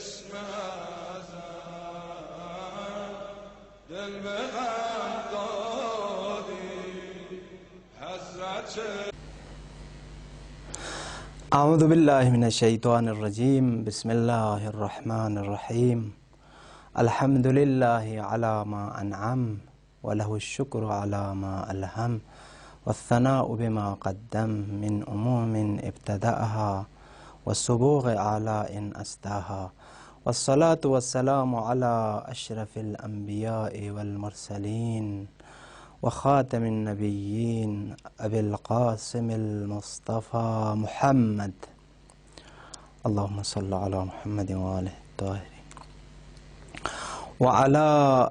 اسم ازل دل به غم دادی حضرت. أعوذ بالله من الشيطان الرجيم. بسم الله الرحمن الرحيم. الحمد لله على ما أنعم وله الشكر على ما ألهم والثناء بما قدم من أموم ابتدأها والسبوغ على إن أستاها والصلاة والسلام على أشرف الأنبياء والمرسلين وخاتم النبيين أبي القاسم المصطفى محمد. اللهم صل على محمد وآله الطاهرين وعلى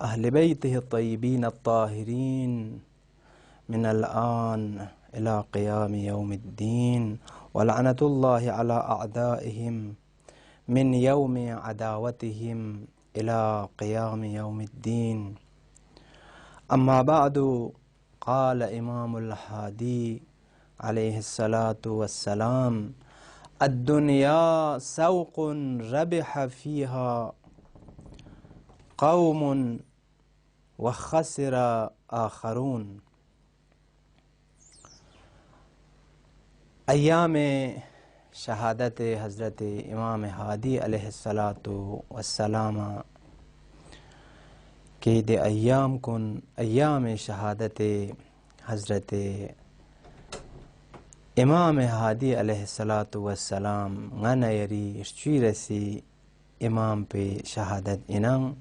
أهل بيته الطيبين الطاهرين من الآن إلى قيام يوم الدين، ولعنة الله على أعدائهم من يوم عداوتهم إلى قيام يوم الدين. أما بعد، قال إمام الهادي عليه الصلاة والسلام: الدنيا سوق ربح فيها قوم وخسر آخرون. ایام شہادت حضرت امام ہادی علیہ السلام کے دے ایام کن ایام شہادت حضرت امام ہادی علیہ السلام غن یری اشچیرسی امام پہ شہادت انang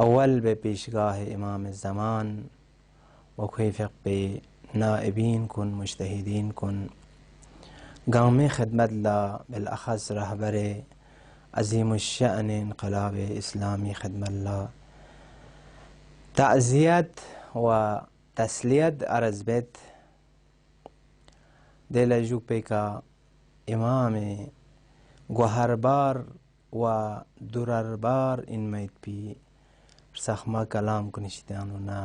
اول بے پیشگاہ امام الزمان وخیفق پہ نائبین کن مجتہدین کن گاؤں میں خدمت لا بالاخص رہبر عظیم الشأن انقلاب اسلامی خدمت لا تعزیت و تسلیت عرض بیت دل جوپے کا امام گوہر بار و درر بار ان میت پی سخما کلام کنشتیانونا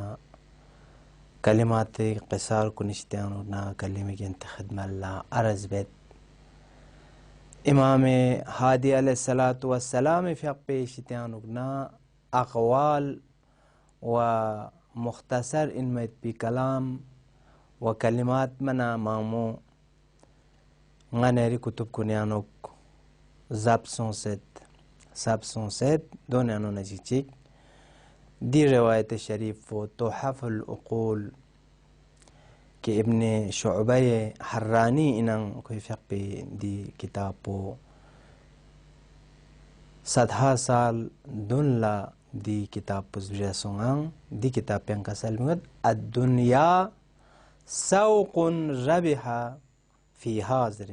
کلمات قصار کنشتیانونا کلمہ گنت خدمت اللہ عرض بیت امام ہادی علیہ السلام فیق پیشتیانونا اقوال و مختصر ان میت پی کلام و کلمات منا مامو غنیری کتب کنیانوک زب سونست دونیانو نجیچک دی روایت شریف و تحف العقول کہ ابن شعبہ حرانی انang کوئی فقہ دی کتاب پو صدہا سال دن لا دی کتاب پو زبجاسونگاں دی کتاب پیانکا سلمت الدنیا سوق ربح فی حاضر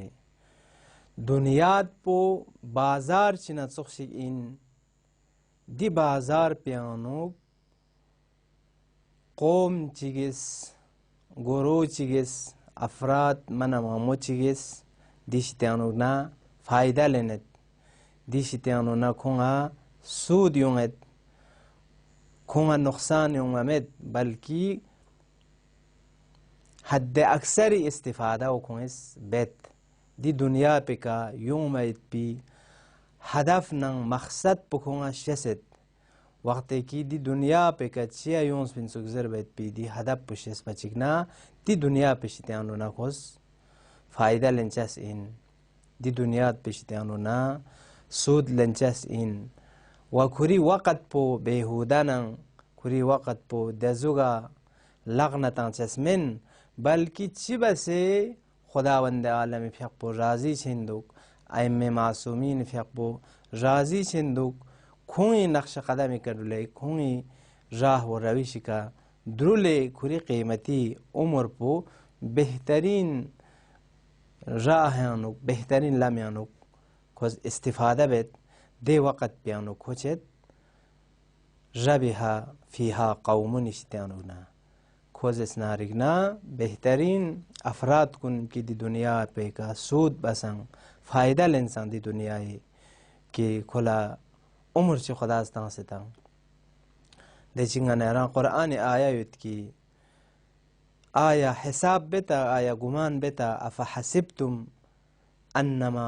دنیات پو بازار چنا سخشک این دی بازار پیانوک قوم چیگس گروہ چیگس افراد منامامو چیگس دیشتیانونا فائدہ لینت دیشتیانونا کھونگا سود یونگت کھونگا نقصان یونگمت بلکہ حد اکثر استفادہ کھونگس بیت دی دنیا پہ کا یوم ایت پی هدف نang مقصد پکھونگا شست وقت کی دی دنیا پہ کچیا یونس بن سگزر بیت پی دی هدف پشس پچکنا دی دنیا پہ شتیانونا خوز فائدہ لنچس این دی دنیا پہ شتیانونا سود لنچس این و کھری وقت پو بیہودا نang کھری وقت پو دزوگا لغنتاں چسمن بلکہ چی بسے خداوند عالم فیق پو راضی چھندوک ائمہ معصومین فیق پو راضی چھندوک کھونی نقش قدمی کردولے کھونی راہ و رویش کا درولے کھری قیمتی عمر پو بہترین راہیانوک بہترین لمیانوک کھوز استفادہ بیت دے وقت پیانو کھوچت ربحا فیہا قومون اشتیانونا کھوز اسنارگنا بہترین افراد کن کی دی دنیا پہ کا سود بسنگ فائدہ لنسان دی دنیا کی کھلا عمر چی خدا استان ستان دے چنگا نیران قرآن آیا یوت کی آیا حساب بیتا آیا گمان بیتا افحسبتم انما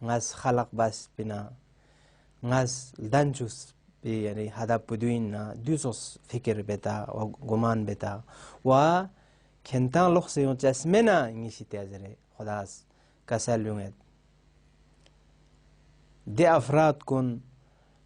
ngaz khalaq bas pina ngaz danjus bi yani hada puduin na dusos fikir beta wa guman beta wa kentan loxse yon jasmena ngisi tazere khudas kasal yunget de afrad kun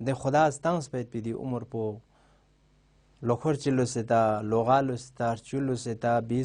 de khuda stans pet pidi umur po lokhor chilo seta logalo star chulo seta 20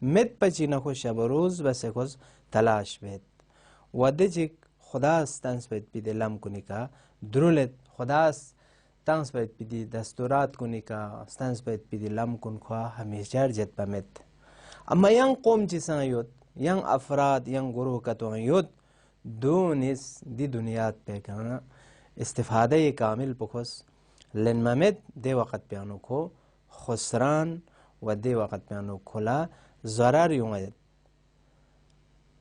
met pachina kho shabaruz base khoz talash bet wade jik khuda stans pet pidi lam kunika drulet khuda stans pet pidi dasturat kunika stans pet pidi lam kun khwa hamishar jet pamet amma yang qom chisan yot yang afrad yang guruh ka to yot دونس دي دنيات بيكانا استفادة كامل بخص لن ممت دي وقت بيانو كو خسران ودي وقت بيانو كلا ضرر يومد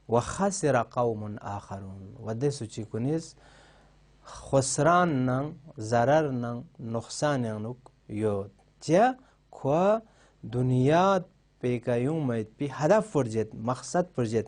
وخسر قوم آخرون ودي سوچي كونيس خسران نان ضرر نان نقصان يانوك يود جا كوا دنيات بيكا يومد بي هدف فرجت مقصد فرجت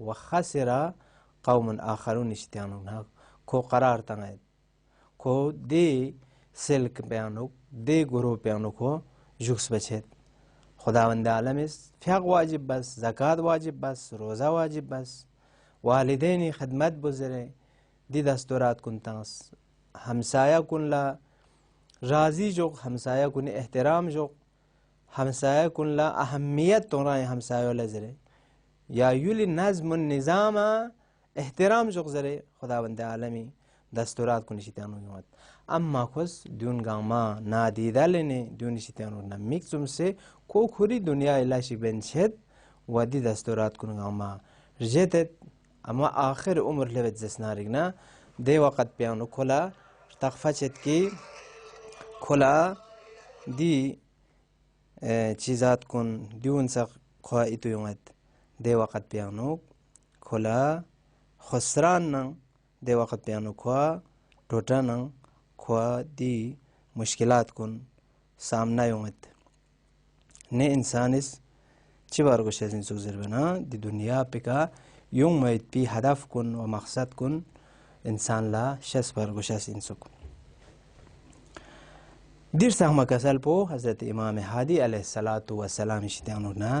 وخسر قوم آخرون اشتیانو کو قرار تنگید کو دی سلک بیانو دی گروه بیانو کو جوکس بچید خداوند عالم است فیق واجب بس زکات واجب بس روزه واجب بس والدینی خدمت بزره دی دستورات کن تنس همسایه کن لا راضی جوک همسایه کن احترام جوک همسایه کن لا اهمیت تونرای همسایه لزره یا یولی نظم النظام احترام جغزره خداوند عالمی دستورات کو نشیتانو یوت اما خوس دون گاما نادیده لنه دون نشیتانو نمیکسم سے کو خوری دنیا الاشی بنشد ودی دستورات کو گاما رجتت اما آخر عمر لبت زسنارگنا دی وقت پیانو کلا تخفچت کی کلا دی چیزات کن دیون سق خواهیتو یوت دے وقت بیانو کھلا خسران نن دے وقت بیانو کھوا ٹوٹا نن کھوا دی مشکلات کن سامنا یومت نے انسانس چی بار گوشت انسو زربنا دی دنیا پہ کا یوم مید پی ہدف کن و مقصد کن انسان لا شس بار گوشت انسو کن دیر ساہما کسل پو حضرت امام حادی علیہ السلام اشتیانو نا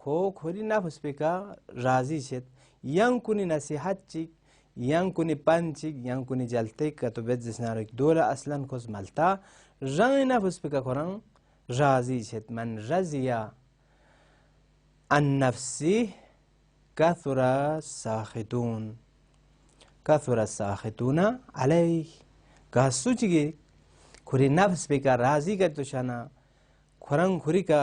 ko khori nafs pe ka razi chet yang kuni nasihat chik yang kuni panchik yang kuni jalte ka to bet zisnarik dola aslan khos malta rang nafs pe ka korang razi chet man raziya an nafsi kathura sakhituna alayh ka suchige khori nafs pe ka razi ka to shana khorang khori ka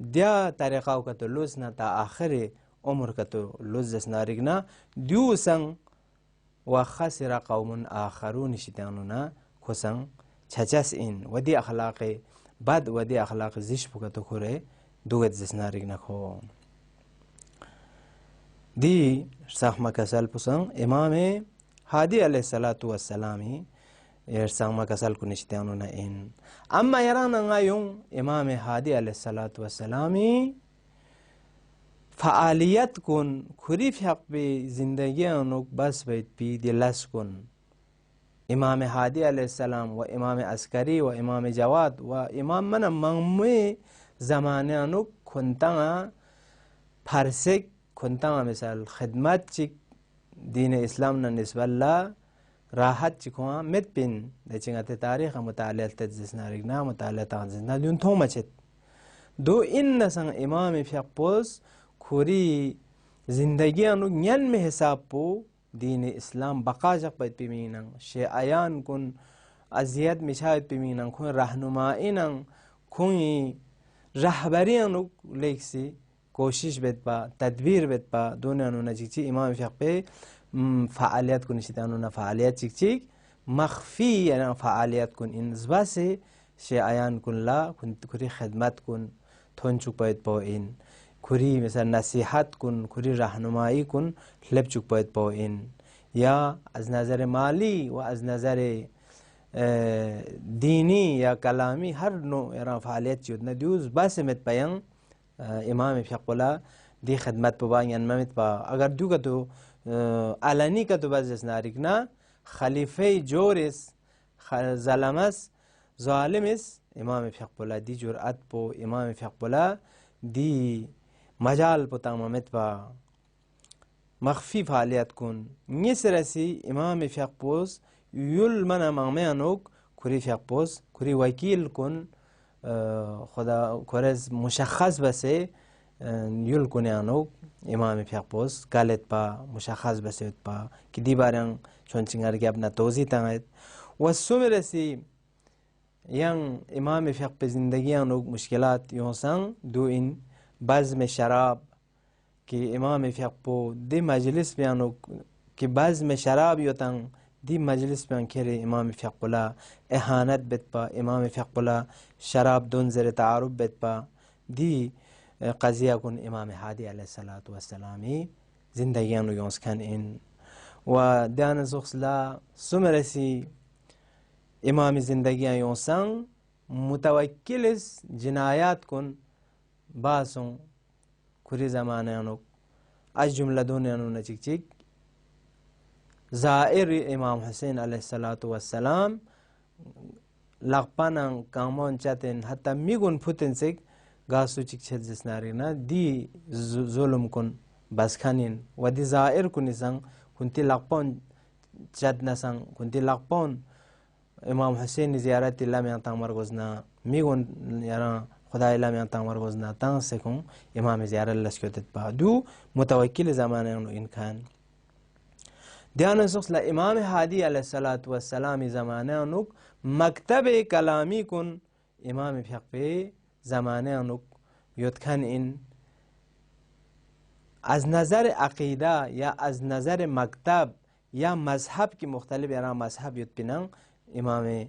dia tariqaw ka to luzna ta akhiri umur ka to luz jasnarigna diusang wa khasira qaumun akharun shitanuna khosang chachas in wadi akhlaqi bad wadi akhlaqi zish ka to khore dugat jasnarigna kho di sahma kasal pusang imam hadi alayhi salatu wassalami يرسم كسل كنشتيانونا إن أما يرانا غايون إمام هادي عليه الصلاة والسلام فعاليات كن خريف حق بزندگي أنوك بس بيت بي دلاس كن إمام هادي عليه السلام وإمام عسكري وإمام جواد وإمام من مغمي زمان أنوك كنتانا فارسك كنتانا مثال خدمات دين إسلامنا نسبة الله راحت چکوان مت بین دچنگات تاریخ مطالعه تجزنارگنا مطالعه تجزنا لیون تومچت دو این نسان امام فیقپوس خوری زندگی انو نین میں حساب پو دین اسلام بقا جق بیت بیمینن شیعیان کن ازیاد مشاهد بیمینن کن رهنمائینن کن رهبری انو لیکسی کوشش بیت با تدبیر بیت با دون انو نجیچی امام فیقپی فعالیت کن شیطانونا فعالیت چیک مخفی یعنی فعالیت کن این زباسه شیعیان کن لا کری خدمت کن تونچوک باید با این کری مثلا نصیحت کن کری راهنمایی کن لبچوک باید با این یا از نظر مالی و از نظر دینی یا کلامی هر نوع یعنی فعالیت چیود ندیوز باسه مت بیان امام فقولا دی خدمت با یعنی ممت با اگر دوگا تو علنی کا تو بس نارکنا خلیفه جورس ظلمس ظالمس امام فقبلا دی جرأت پو امام فقبلا دی مجال پو تمامت با مخفی فعالیت کن نیسرسی امام فقبوس یول من مغمیانوک کری فقبوس کری وکیل کن خدا کرز مشخص بسه یول کنیانوک امام فقبوس قالت با مشخص بسید با که دی بارن چون چنگر که اپنا توضیح تنگید و سومرسی ین امام فقب زندگی انوک مشکلات یونسان دو این بزم شراب که امام فقبو دی مجلس بیانوک که بزم شراب یوتن دی مجلس بیان کری امام فقبولا احانت بیت با امام فقبولا شراب دون زر تعارف بیت با دی قضیه کن امام هادی علیه الصلاة والسلامی زندگیانو یونس کن این و دیان زخصلا سمرسی امام زندگیان یونسان متوکلس جنایات کن باسون کری زمانیانو از جمله دونیانو نچک چک زائر امام حسین علیه الصلاة والسلام لغپانان کامون چاتن حتی میگون پوتن سک گاسو چک چت جسنارینا دی ظلم کن بس خانین و دی زائر کنیسان کنتی لغپان چت نسان کنتی لغپان امام حسین زیارت الله میان تامر گزنا میگون یارا خدای الله میان تامر گزنا تان سکون امام زیارت لشکوتت با دو متوکل زمانه انو این کان دیان سخص امام هادی علیه الصلاة والسلام زمانه انو مکتب کلامی کن امام فقه زمانه انو یود کن این از نظر عقیده یا از نظر مکتب یا مذهب کی مختلف یارا مذهب یود بینن امام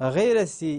غير سي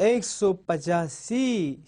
185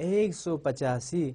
185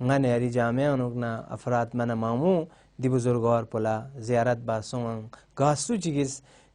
ngane ari jami'an na afraad mana mamu di buzurgawar pola ziyarat ba songang gasu chigis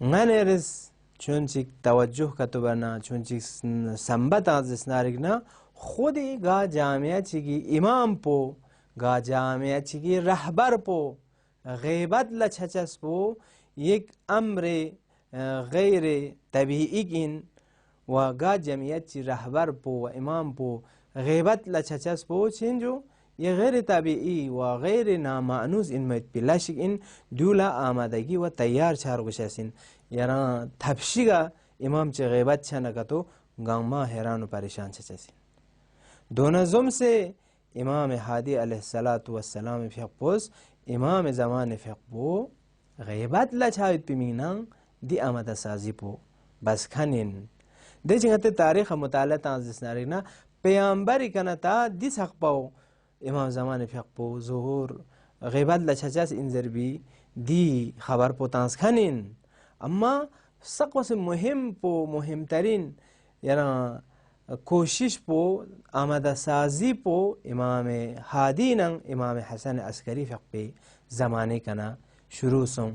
ngane chunchik tawajjuh katubana chunchik sambat azisnarigna khudi ga jamia chigi imam po ga jamia chigi rahbar po ghibat la chachas po yek amre غیر طبیعی N و گا جمعیت چی رهبر پو و امام پو غیبت لچچس پو چینجو یه غیر طبیعی و غیر نامعنوس این مید پیلاشک این دولا آمادگی و تیار چار گوشاسین یرا تبشیگا امام چی غیبت چنکتو گاما حیران و پریشان چچسین دونزم سے امام حادی علیہ السلام فیق پوز امام زمان فیق پو غیبت لچاوید پیمینان دی آماده سازی پو بس کنین دی چنگت تاریخ مطالعه تانزیس نارینا پیامبری کنتا دی سخ پاو امام زمان فیق پو ظهور غیبت لچچاس انزر بی دی خبر پو تانز کنین اما سقوس مهم پو مهمترین یعنی کوشش پو آماده سازی پو امام حادی نن امام حسن عسکری فیق پی زمانی کنا شروع سن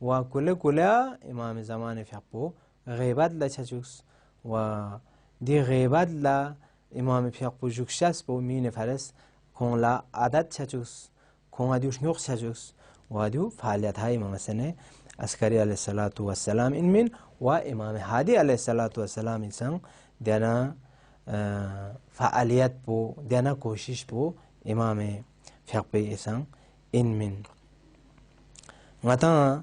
و کلا امام زمان فیقو غیبت لچچوس و دی غیبت لا امام فیقو جوکشس بو مین فرس کون لا عادت چچوس کون ادیوش نوخ چچوس و ادیو فعالیت های امام حسن عسکری علیه السلام این من و امام حادی علیه السلام انسان دینا فعالیت بو دینا کوشش بو امام فیقو انسان این من متا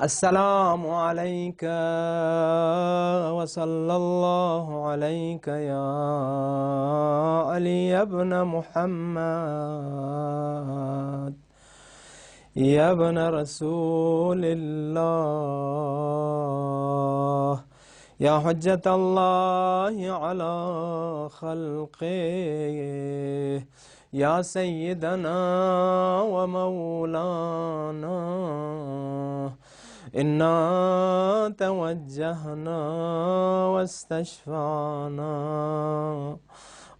السلام عليك وصلى الله عليك يا علي ابن محمد يا ابن رسول الله يا حجة الله على خلقه يا سيدنا ومولانا إنا توجهنا واستشفعنا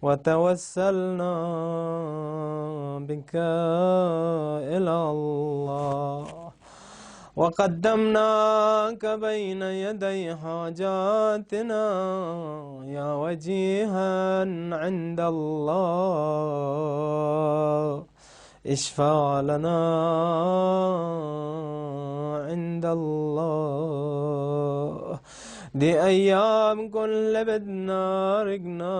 وتوسلنا بك إلى الله وقدمناك بين يدي حاجاتنا يا وجيها عند الله اشفع لنا عند الله دي أيام كل بدنا رقنا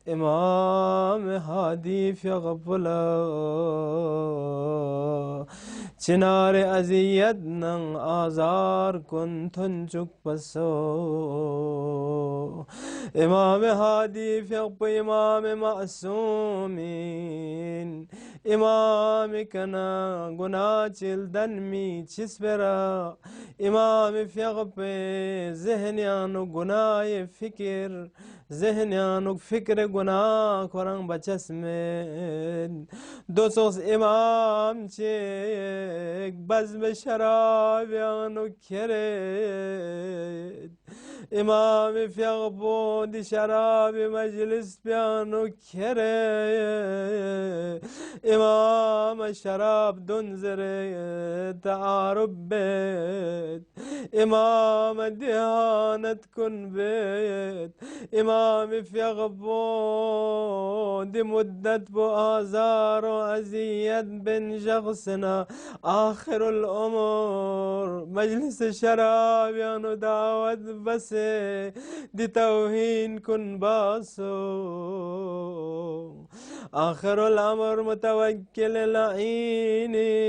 إمام هادي في غفلة چنار ازیت نن آزار کن تنچک بسو امام هادی فقب امام معصومین امام کنا گناه چلدن می چس برا امام فقب ذهنیانو گناه فکر ذهنیانو فکر گناه کرن بچسمن دوسوس امام چک بزم شرابیانو کرد امام فقبون شراب مجلس بیانو کرد امام شراب دنزره تعارب بيت امام دهانت كن بيت امام فيغبون دي مدة بآزار وأزيد بن شخصنا آخر الأمور مجلس شراب يانو دعوت بس دي توهين كن باسو آخر الأمر متوكل العينيس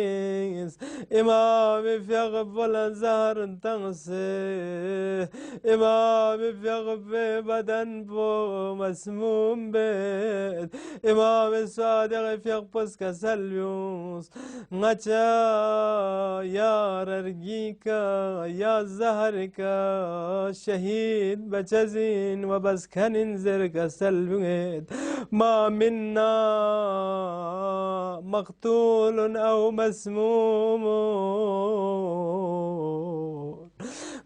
إمام في غفل زهر تغسي إمام في غفل بدن بو مسموم بيت إمام صادق في غفص كسليوس غچا يا ررقيكا يا زهركا شهيد بچزين وبس كننزر كسليوس ما منا مقتول أو مسموم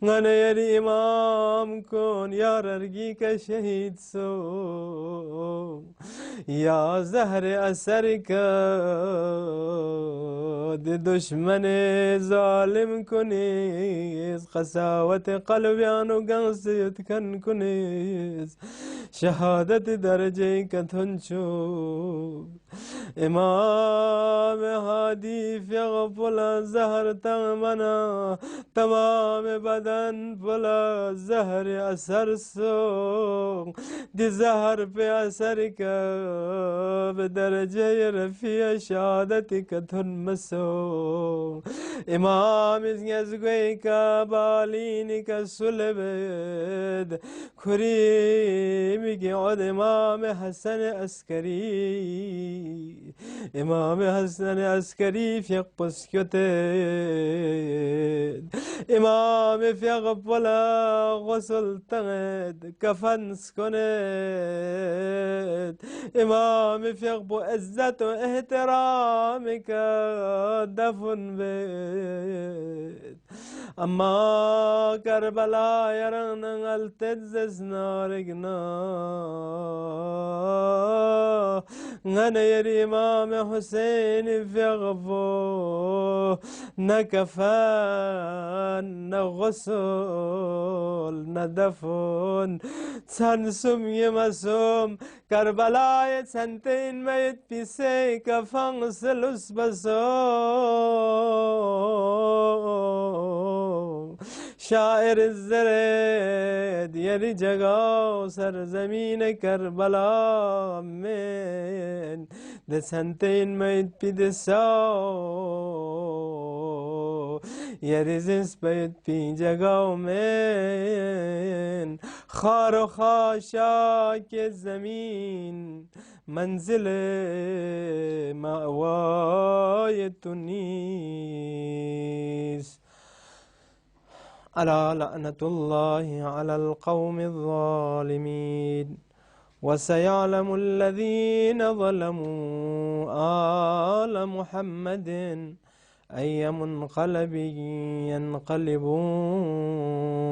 غنى يا الإمام كن يا ررقيك شهيد سو يا زهر أسرك دي دشمن ظالم كنيز قساوة قلبي عنو قنصيت كن كنيز شهادة درجة كتنشو امام هادي في غفل زهر تغمنا تمام بدن بلا زهر اثر سو دي زهر في اثرك بدرجة رفيع شهادتك تنمسو امام يزغيك بالينك سلبد كريمك عد امام حسن عسكري امام حسن عسكري في قبس كتد امام في غفلا غسل تغد كفن سكنت امام في غبو عزة واحترامك دفن بيت اما كربلاء يرن التزز نارقنا غنى يا امام حسين في غفو نكفان نغسل ندفن تنسم يمسم كربلاء سنتين ميت بيسي كفان سلس بسو شاعر الزرد يلي جگاو سرزمین کربلا من ده سنتين ميت بيدساو يرزنس بيت بي جگاو من خار و خاشاك الزمين منزل مأواي تونس ألا لعنة الله على القوم الظالمين وسيعلم الذين ظلموا آل محمد أي منقلب ينقلبون